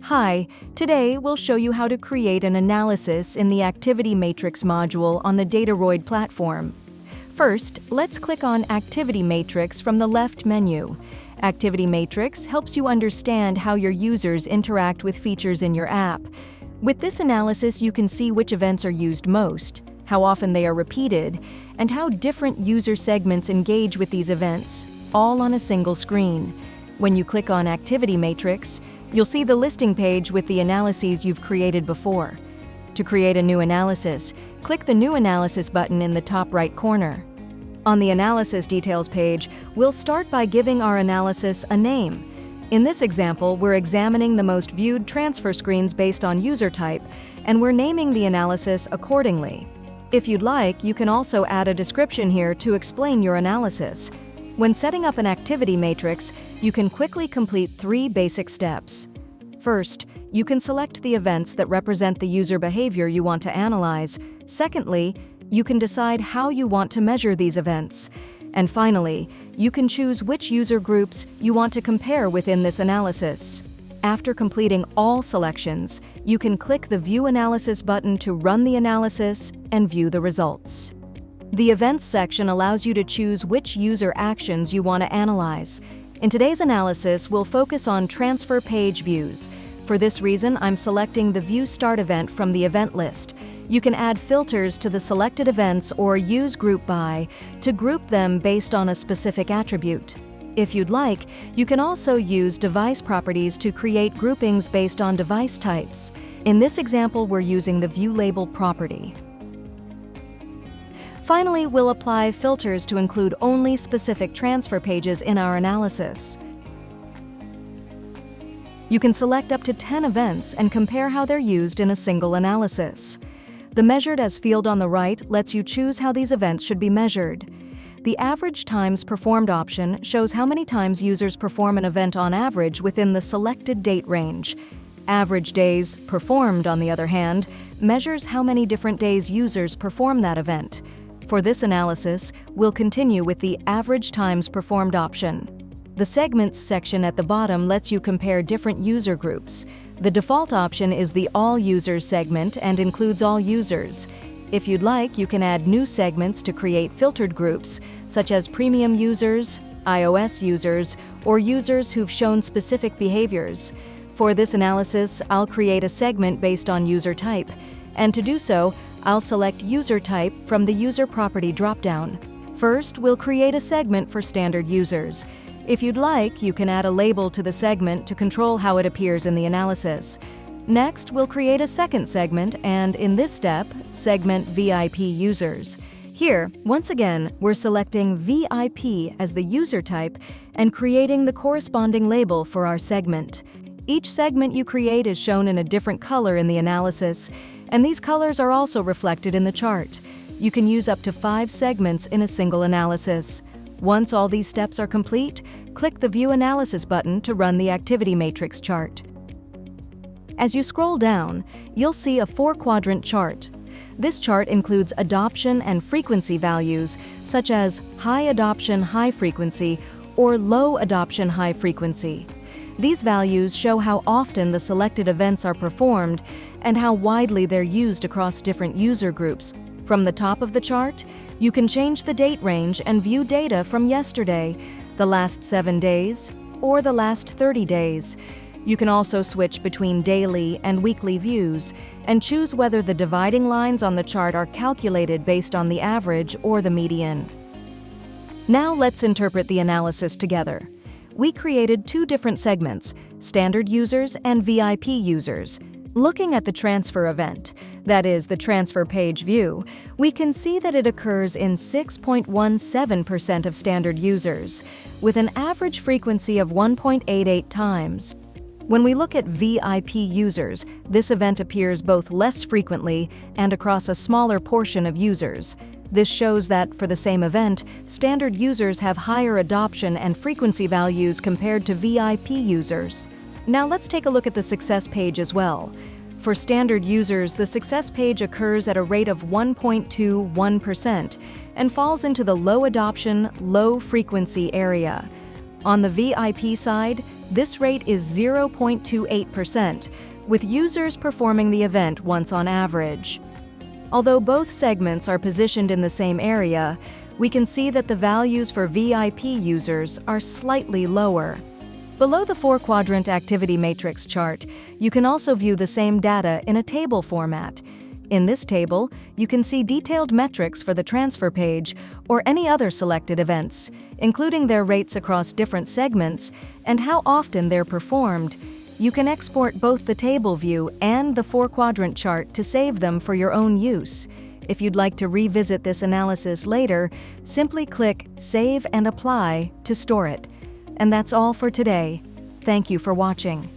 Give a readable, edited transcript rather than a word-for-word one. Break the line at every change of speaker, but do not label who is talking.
Hi, today we'll show you how to create an analysis in the Activity Matrix module on the Datoroid platform. First, let's click on Activity Matrix from the left menu. Activity Matrix helps you understand how your users interact with features in your app. With this analysis, you can see which events are used most, how often they are repeated, and how different user segments engage with these events, all on a single screen. When you click on Activity Matrix, you'll see the listing page with the analyses you've created before. To create a new analysis, click the New Analysis button in the top right corner. On the Analysis Details page, we'll start by giving our analysis a name. In this example, we're examining the most viewed transfer screens based on user type, and we're naming the analysis accordingly. If you'd like, you can also add a description here to explain your analysis. When setting up an activity matrix, you can quickly complete 3 basic steps. First, you can select the events that represent the user behavior you want to analyze. Secondly, you can decide how you want to measure these events. And finally, you can choose which user groups you want to compare within this analysis. After completing all selections, you can click the View Analysis button to run the analysis and view the results. The Events section allows you to choose which user actions you want to analyze. In today's analysis, we'll focus on transfer page views. For this reason, I'm selecting the View Start event from the event list. You can add filters to the selected events or use Group By to group them based on a specific attribute. If you'd like, you can also use device properties to create groupings based on device types. In this example, we're using the View Label property. Finally, we'll apply filters to include only specific transfer pages in our analysis. You can select up to 10 events and compare how they're used in a single analysis. The Measured As field on the right lets you choose how these events should be measured. The Average Times Performed option shows how many times users perform an event on average within the selected date range. Average Days Performed, on the other hand, measures how many different days users perform that event. For this analysis, we'll continue with the Average Times Performed option. The Segments section at the bottom lets you compare different user groups. The default option is the All Users segment and includes all users. If you'd like, you can add new segments to create filtered groups, such as premium users, iOS users, or users who've shown specific behaviors. For this analysis, I'll create a segment based on user type, and to do so, I'll select User Type from the User Property dropdown. First, we'll create a segment for standard users. If you'd like, you can add a label to the segment to control how it appears in the analysis. Next, we'll create a second segment, and in this step, segment VIP users. Here, once again, we're selecting VIP as the user type and creating the corresponding label for our segment. Each segment you create is shown in a different color in the analysis, and these colors are also reflected in the chart. You can use up to 5 segments in a single analysis. Once all these steps are complete, click the View Analysis button to run the Activity Matrix chart. As you scroll down, you'll see a 4-quadrant chart. This chart includes adoption and frequency values, such as high adoption, high frequency, or low adoption, high frequency. These values show how often the selected events are performed and how widely they're used across different user groups. From the top of the chart, you can change the date range and view data from yesterday, the last 7 days, or the last 30 days. You can also switch between daily and weekly views and choose whether the dividing lines on the chart are calculated based on the average or the median. Now let's interpret the analysis together. We created 2 different segments, standard users and VIP users. Looking at the transfer event, that is, the transfer page view, we can see that it occurs in 6.17% of standard users, with an average frequency of 1.88 times. When we look at VIP users, this event appears both less frequently and across a smaller portion of users. This shows that, for the same event, standard users have higher adoption and frequency values compared to VIP users. Now let's take a look at the success page as well. For standard users, the success page occurs at a rate of 1.21% and falls into the low adoption, low frequency area. On the VIP side, this rate is 0.28%, with users performing the event once on average. Although both segments are positioned in the same area, we can see that the values for VIP users are slightly lower. Below the four-quadrant activity matrix chart, you can also view the same data in a table format. In this table, you can see detailed metrics for the transfer page or any other selected events, including their rates across different segments and how often they're performed. You can export both the table view and the four-quadrant chart to save them for your own use. If you'd like to revisit this analysis later, simply click Save and Apply to store it. And that's all for today. Thank you for watching.